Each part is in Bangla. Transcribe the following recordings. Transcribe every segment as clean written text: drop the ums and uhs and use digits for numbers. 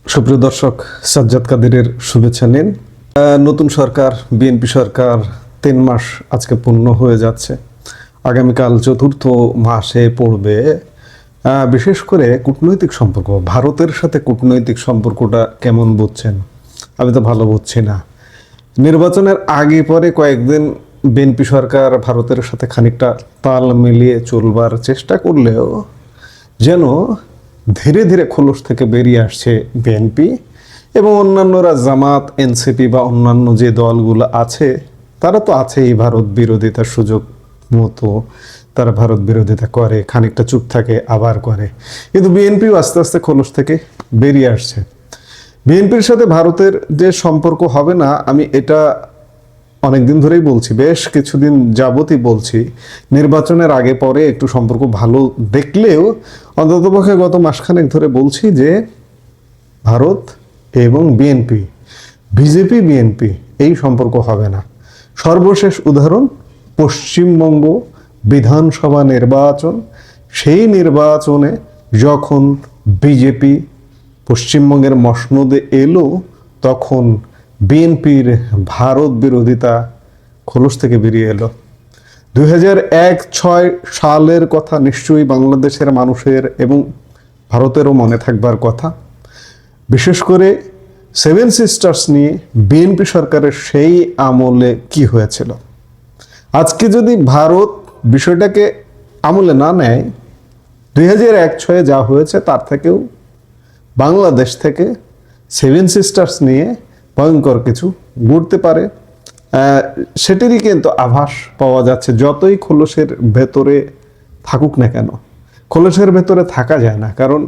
সুপ্রিয় দর্শক, সাজ্জাদ কাদেরের শুভেচ্ছা নিন। নতুন সরকার, বিএনপি সরকার 3 মাস আজকে পূর্ণ হয়ে যাচ্ছে। আগামীকাল 4র্থ মাসে পড়বে। বিশেষ করে কূটনৈতিক সম্পর্ক, ভারতের সাথে কূটনৈতিক সম্পর্কটা কেমন বুঝছেন? আমি তো ভালো বুঝছি না। নির্বাচনের আগে পরে কয়েকদিন বিএনপি সরকার ভারতের সাথে খানিকটা তাল মিলিয়ে চলবার চেষ্টা করলেও যেন ধীরে ধীরে খোলস থেকে বেরিয়ে আসছে বিএনপি এবং অন্যান্যরা, জামাত, এনসিপি বা অন্যান্য যে দলগুলো আছে তারা তো আছেই ভারত বিরোধিতার সুযোগ মতো তারা ভারত বিরোধিতা করে, খানিকটা চুপ থাকে, আবার করে। কিন্তু বিএনপিও আস্তে আস্তে খোলস থেকে বেরিয়ে আসছে। বিএনপির সাথে ভারতের যে সম্পর্ক হবে না, আমি এটা অনেকদিন ধরেই বলছি, বেশ কিছুদিন যাবতই বলছি। নির্বাচনের আগে পরে একটু সম্পর্ক ভালো দেখলেও অন্ততপক্ষে গত মাসখানেক ধরে বলছি যে ভারত এবং বিএনপি, বিজেপি বিএনপি এই সম্পর্ক হবে না। সর্বশেষ উদাহরণ পশ্চিমবঙ্গ বিধানসভা নির্বাচন। সেই নির্বাচনে যখন বিজেপি পশ্চিমবঙ্গের মসনদে এলো, তখন বিএনপির ভারত বিরোধিতা খোলস থেকে বেরিয়ে এলো। 2001-06 সালের কথা নিশ্চয়ই বাংলাদেশের মানুষের এবং ভারতেরও মনে থাকবার কথা। বিশেষ করে 7 সিস্টার্স নিয়ে বিএনপি সরকারের সেই আমলে কি হয়েছিল। আজকে যদি ভারত বিষয়টাকে আমলে না নেয়, 2001-06 যা হয়েছে তার থেকেও বাংলাদেশ থেকে 7 সিস্টার্স নিয়ে ভয়ঙ্কর কিছু ঘটতে পারে। সেটারই কিন্তু আভাস পাওয়া যাচ্ছে। যতই খোলসের ভেতরে থাকুক না কেন, খোলসের ভেতরে থাকা যায় না, কারণ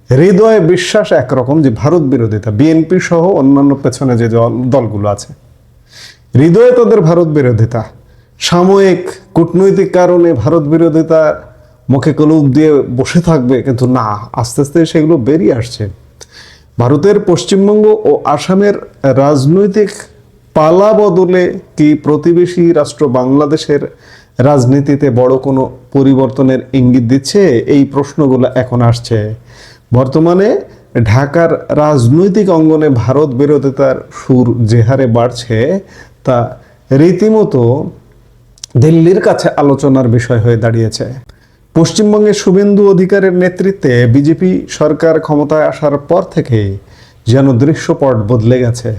হৃদয়ে বিশ্বাস একরকম যে ভারত বিরোধিতা, বিএনপি সহ অন্যান্য পেছনে যে দলগুলো আছে, হৃদয়ে তাদের ভারত বিরোধিতা। সাময়িক কূটনৈতিক কারণে ভারত বিরোধিতা মুখে কলুপ দিয়ে বসে থাকবে, কিন্তু না, আস্তে আস্তে সেগুলো বেরিয়ে আসছে। ভারতের পশ্চিমবঙ্গ ও আসামের রাজনৈতিক পালা বদলে কি প্রতিবেশী রাষ্ট্র বাংলাদেশের রাজনীতিতে বড় কোনো পরিবর্তনের ইঙ্গিত দিচ্ছে? এই প্রশ্নগুলো এখন আসছে। বর্তমানে ঢাকার রাজনৈতিক অঙ্গনে ভারত বিরোধিতার সুর যে হারে বাড়ছে, তা রীতিমতো দিল্লির কাছে আলোচনার বিষয় হয়ে দাঁড়িয়েছে। পশ্চিমবঙ্গের শুভেন্দু অধিকারের নেতৃত্বে বিজেপি সরকার ক্ষমতায় আসার পর থেকে যেন দৃশ্যপট বদলে গেছে।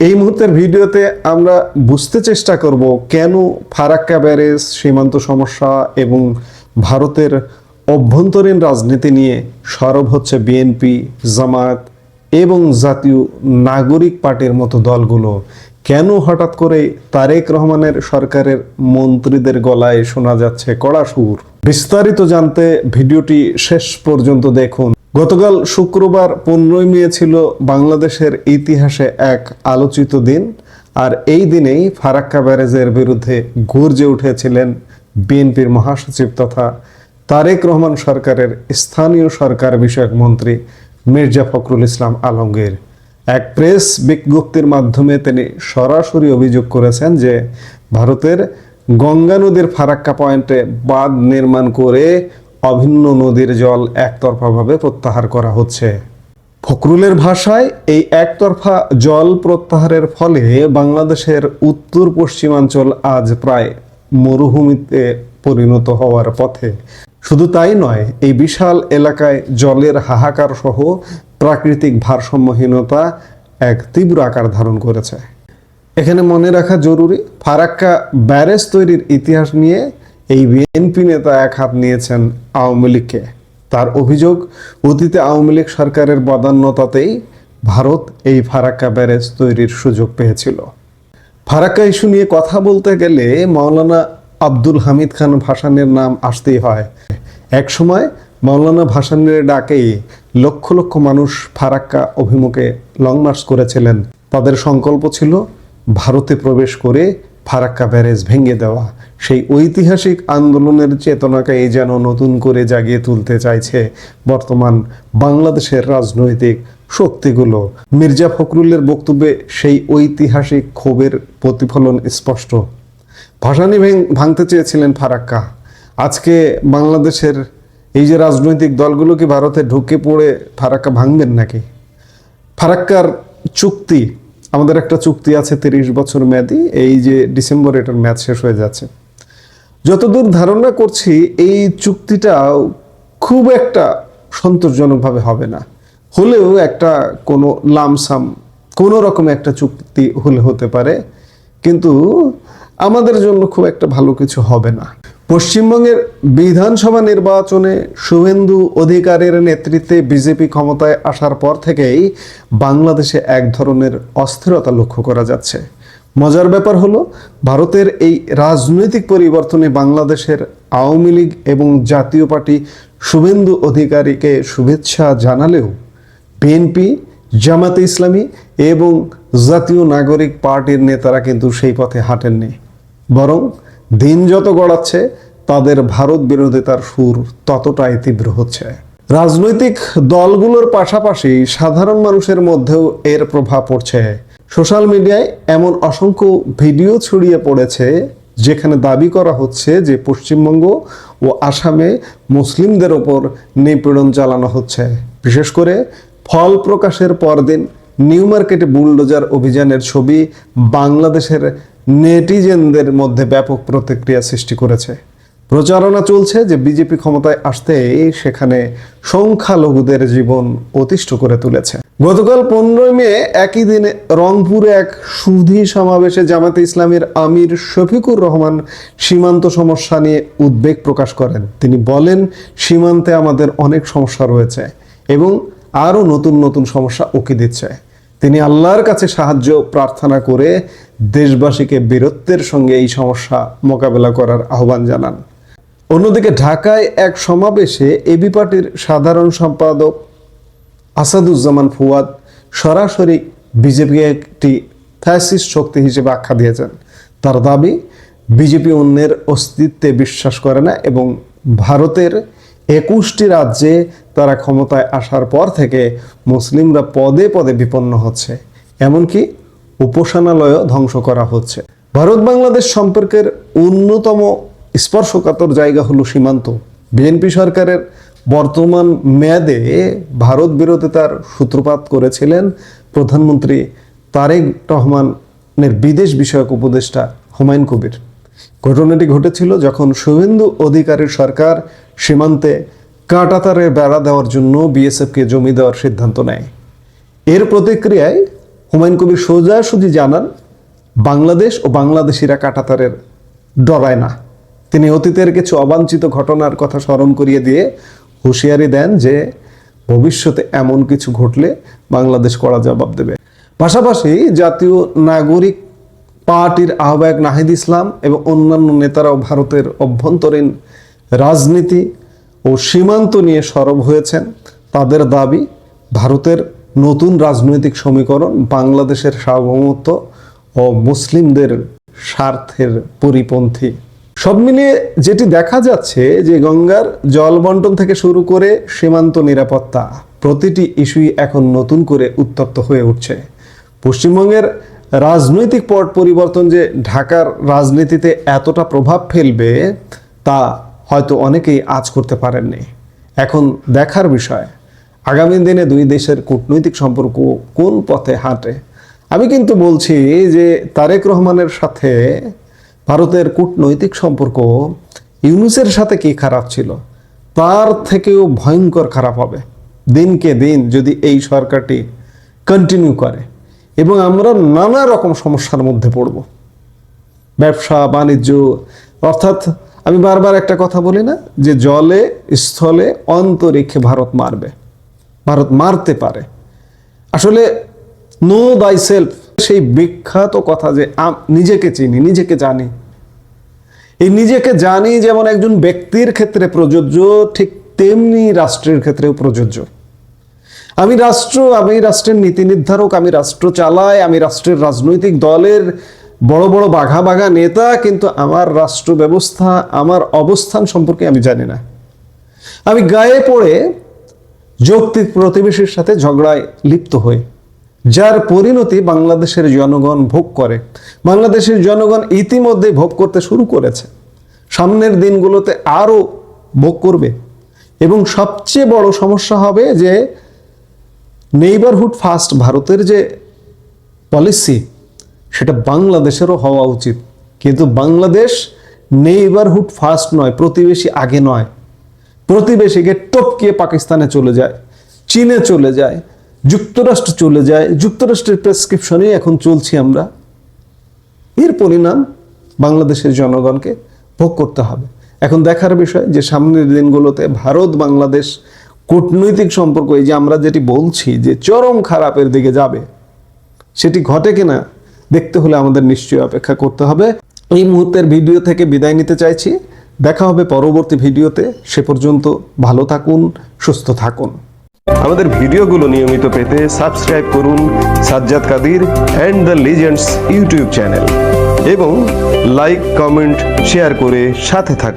এই মুহূর্তের ভিডিওতে আমরা বুঝতে চেষ্টা করব কেন ফারাক্কা ব্যারেজ, সীমান্ত সমস্যা এবং ভারতের অভ্যন্তরীণ রাজনীতি নিয়ে সরব হচ্ছে বিএনপি, জামাত এবং জাতীয় নাগরিক পার্টির মতো দলগুলো। কেন হঠাৎ করে তারেক রহমানের সরকারের মন্ত্রীদের গলায় শোনা যাচ্ছে কড়া সুর? বিস্তারিত জানতে ভিডিওটি শেষ পর্যন্ত দেখুন। গতকাল শুক্রবার 15 মে ছিল বাংলাদেশের ইতিহাসে এক আলোচিত দিন। আর এই দিনেই ফারাক্কা ব্যারেজের বিরুদ্ধে গর্জে উঠেছিলেন বিএনপির মহাসচিব তথা তারেক রহমান সরকারের স্থানীয় সরকার বিষয়ক মন্ত্রী মির্জা ফখরুল ইসলাম আলমগীর। এক প্রেস বিজ্ঞপ্তির মাধ্যমে তিনি সরাসরি অভিযোগ করেছেন যে ভারতের গঙ্গা নদীর ফারাক্কা পয়েন্টে বাঁধ নির্মাণ করে অভিন্ন নদীর জল একতরফাভাবে প্রত্যাহার করা হচ্ছে। ফখরুলের ভাষায়, এই একতরফা জল প্রত্যাহারের ফলে বাংলাদেশের উত্তর পশ্চিমাঞ্চল আজ প্রায় মরুভূমিতে পরিণত হওয়ার পথে। শুধু তাই নয়, এই বিশাল এলাকায় জলের হাহাকার সহ প্রাকৃতিক ভারসাম্যহীনতা এক তীব্র আকার ধারণ করেছে। এখানে মনে রাখা জরুরি, ফারাক্কা ব্যারেজ তৈরির ইতিহাস নিয়ে এই বিএনপি নেতা এক হাত নিয়েছেন আওয়ামী লীগকে। তার অভিযোগ, অতীতে আওয়ামী লীগ সরকারের বদান্যতাতেই ভারত এই ফারাক্কা ব্যারেজ তৈরির সুযোগ পেয়েছিল। ফারাক্কা ইস্যু নিয়ে কথা বলতে গেলে মাওলানা আব্দুল হামিদ খান ভাসানীর নাম আসতেই হয়। একসময় মাওলানা ভাসানীর ডাকেই লক্ষ লক্ষ মানুষ ফারাক্কা অভিমুখে লং মার্চ করেছিলেন। তাদের সংকল্প ছিল ভারতে প্রবেশ করে ফারাক্কা ব্যারেজ ভেঙে দেওয়া। সেই ঐতিহাসিক আন্দোলনের চেতনাকে যেন নতুন করে জাগিয়ে তুলতে চাইছে বর্তমান বাংলাদেশের রাজনৈতিক শক্তিগুলো। মির্জা ফখরুলের বক্তব্যে সেই ঐতিহাসিক ক্ষোভের প্রতিফলন স্পষ্ট। ভাসানী ভাঙতে চেয়েছিলেন ফারাক্কা। আজকে বাংলাদেশের এই যে রাজনৈতিক দলগুলো কি ভারতে ঢুকে পড়ে ফারাক্কা ভাঙবেন নাকি? ফারাক্কার চুক্তি, আমাদের একটা চুক্তি আছে 30 বছর মেয়াদি, এই যে ডিসেম্বরে এটার মেয়াদ শেষ হয়ে যাচ্ছে। যতদূর ধারণা করছি এই চুক্তিটা খুব একটা সন্তোষজনকভাবে হবে না, হলেও একটা কোনো লামসাম কোনো রকম একটা চুক্তি হলে হতে পারে, কিন্তু আমাদের জন্য খুব একটা ভালো কিছু হবে না। পশ্চিমবঙ্গের বিধানসভা নির্বাচনে শুভেন্দু অধিকারীর নেতৃত্বে বিজেপি ক্ষমতায় আসার পর থেকেই বাংলাদেশে এক ধরনের অস্থিরতা লক্ষ্য করা যাচ্ছে। মজার ব্যাপার হলো, ভারতের এই রাজনৈতিক পরিবর্তনে বাংলাদেশের আওয়ামী লীগ এবং জাতীয় পার্টি শুভেন্দু অধিকারীকে শুভেচ্ছা জানালেও বিএনপি, জামাতে ইসলামী এবং জাতীয় নাগরিক পার্টির নেতারা কিন্তু সেই পথে হাঁটেননি, বরং দিন যত গড়াচ্ছে তাদের ভারত বিরোধিতার সুর ততটাই তীব্র হচ্ছে। রাজনৈতিক দলগুলোর পাশাপাশি সাধারণ মানুষের মধ্যেও এর প্রভাব পড়ছে। সোশ্যাল মিডিয়ায় এমন অসংখ্য ভিডিও ছড়িয়ে পড়েছে যেখানে দাবি করা হচ্ছে যে পশ্চিমবঙ্গ ও আসামে মুসলিমদের ওপর নিপীড়ন চালানো হচ্ছে। বিশেষ করে ফল প্রকাশের পরদিন নিউ মার্কেটে বুলডোজার অভিযানের ছবি বাংলাদেশের নেটিজেনদের মধ্যে ব্যাপক প্রতিক্রিয়া সৃষ্টি করেছে। প্রচারণা চলছে যে বিজেপি ক্ষমতায় আসতে সেখানে সংখ্যালঘুদের জীবন অতিষ্ঠ করে তুলেছে। গতকাল 15 মে একই দিনে রংপুরে এক সুধী সমাবেশে জামাতে ইসলামের আমির শফিকুর রহমান সীমান্ত সমস্যা নিয়ে উদ্বেগ প্রকাশ করেন। তিনি বলেন, সীমান্তে আমাদের অনেক সমস্যা রয়েছে এবং আরও নতুন নতুন সমস্যা উকি দিচ্ছে। তিনি আল্লাহর কাছে সাহায্য প্রার্থনা করে দেশবাসীকে বীরত্বের সঙ্গে এই সমস্যা মোকাবেলা করার আহ্বান জানান। অন্যদিকে ঢাকায় এক সমাবেশে এবি পার্টির সাধারণ সম্পাদক আসাদুজ্জামান ফুয়াদ সরাসরি বিজেপিকে একটি ফ্যাসিস্ট শক্তি হিসেবে আখ্যা দিয়েছেন। তার দাবি, বিজেপি অন্যের অস্তিত্বে বিশ্বাস করে না এবং ভারতের 21টি রাজ্যে তারা ক্ষমতায় আসার পর থেকে মুসলিমরা পদে পদে বিপন্ন হচ্ছে, এমনকি উপাসনালয়ও ধ্বংস করা হচ্ছে। ভারত বাংলাদেশ সম্পর্কের অন্যতম স্পর্শকাতর জায়গা হলো সীমান্ত। বিএনপি সরকারের বর্তমান মেয়াদে ভারত বিরোধিতার সূত্রপাত করেছিলেন প্রধানমন্ত্রী তারেক রহমানের বিদেশ বিষয়ক উপদেষ্টা হুমায়ুন কবির। ঘটনাটি ঘটেছিল যখন শুভেন্দু অধিকারীর সরকার সীমান্তে কাঁটাতারের বেড়া দেওয়ার জন্য বিএসএফকে জমি দেওয়ার সিদ্ধান্ত নেয়। এর প্রতিক্রিয়ায় হুমায়ুন কবির সোজাসুজি জানান, বাংলাদেশ ও বাংলাদেশিরা কাঁটাতারের ডরায় না। তিনি অতীতের কিছু অবাঞ্ছিত ঘটনার কথা স্মরণ করিয়ে দিয়ে হুঁশিয়ারি দেন যে ভবিষ্যতে এমন কিছু ঘটলে বাংলাদেশ কড়া জবাব দেবে। পাশাপাশি জাতীয় নাগরিক পার্টির আহ্বায়ক নাহিদ ইসলাম এবং অন্যান্য নেতারাও ভারতের অভ্যন্তরীণ রাজনীতি ও সীমান্ত নিয়ে সরব হয়েছেন। তাদের দাবি, ভারতের নতুন রাজনৈতিক সমীকরণ বাংলাদেশের সার্বভৌমত্ব ও মুসলিমদের স্বার্থের পরিপন্থী। সব মিলিয়ে যেটি দেখা যাচ্ছে যে গঙ্গার জল বন্টন থেকে শুরু করে সীমান্ত নিরাপত্তা, প্রতিটি ইস্যুই এখন নতুন করে উত্তপ্ত হয়ে উঠছে। পশ্চিমবঙ্গের রাজনৈতিক পট পরিবর্তন যে ঢাকার রাজনীতিতে এতটা প্রভাব ফেলবে তা হয়তো অনেকেই আজ করতে পারেননি। এখন দেখার বিষয়, আগামী দিনে দুই দেশের কূটনৈতিক সম্পর্ক কোন পথে হাঁটে। আমি কিন্তু বলছি যে তারেক রহমানের সাথে ভারতের কূটনৈতিক সম্পর্ক ইউনূসের সাথে কি খারাপ ছিল, তার থেকেও ভয়ঙ্কর খারাপ হবে দিনকে দিন যদি এই সরকারটি কন্টিনিউ করে, এবং আমরা নানা রকম সমস্যার মধ্যে পড়ব। ব্যবসা বাণিজ্য, অর্থাৎ আমি বারবার একটা কথা বলি না যে জলে স্থলে অন্তরিক্ষে ভারত মারবে, ভারত মারতে পারে। আসলে নো দাই সেলফ, সেই বিখ্যাত কথা যে নিজেকে চিনি, নিজেকে জানি। এই নিজেকে জানি যেমন একজন ব্যক্তির ক্ষেত্রে প্রযোজ্য, ঠিক তেমনি রাষ্ট্রের ক্ষেত্রেও প্রযোজ্য। আমি রাষ্ট্রের নীতি নির্ধারক, আমি রাষ্ট্র চালাই, আমি রাষ্ট্রের রাজনৈতিক দলের বড় বড় বাঘা বাঘা নেতা, কিন্তু আমার রাষ্ট্র ব্যবস্থা, আমার অবস্থান সম্পর্কে আমি জানি না। আমি গায়ে পড়ে যৌক্তিক প্রতিবেশীর সাথে ঝগড়ায় লিপ্ত হই, যার পরিণতি বাংলাদেশের জনগণ ভোগ করে। বাংলাদেশের জনগণ ইতিমধ্যে ভোগ করতে শুরু করেছে, সামনের দিনগুলোতে আরও ভোগ করবে। এবং সবচেয়ে বড় সমস্যা হবে যে নেইবারহুড ফার্স্ট ভারতের যে পলিসি, সেটা বাংলাদেশেরও হওয়া উচিত। কিন্তু বাংলাদেশ নেইবারহুড ফার্স্ট নয়, প্রতিবেশী আগে নয়, প্রতিবেশীকে টপকিয়ে পাকিস্তানে চলে যায়, চীনে চলে যায়, যুক্তরাষ্ট্র চলে যায়, যুক্তরাষ্ট্রের প্রেসক্রিপশনে এখন চলছি আমরা। এর পরিণাম বাংলাদেশের জনগণকে ভোগ করতে হবে। এখন দেখার বিষয় যে সামনের দিনগুলোতে ভারত বাংলাদেশ কূটনৈতিক সম্পর্ক, এই যে আমরা যেটি বলছি যে চরম খারাপের দিকে যাবে, সেটি ঘটে কিনা দেখতে হলে আমাদের নিশ্চয়ই অপেক্ষা করতে হবে। এই মুহূর্তের ভিডিও থেকে বিদায় নিতে চাইছি। দেখা হবে পরবর্তী ভিডিওতে। সে পর্যন্ত ভালো থাকুন, সুস্থ থাকুন। আমাদের ভিডিওগুলো নিয়মিত পেতে সাবস্ক্রাইব করুন Sajjad Kadir and the legends YouTube channel এবং লাইক, কমেন্ট, শেয়ার করে সাথে থাকুন।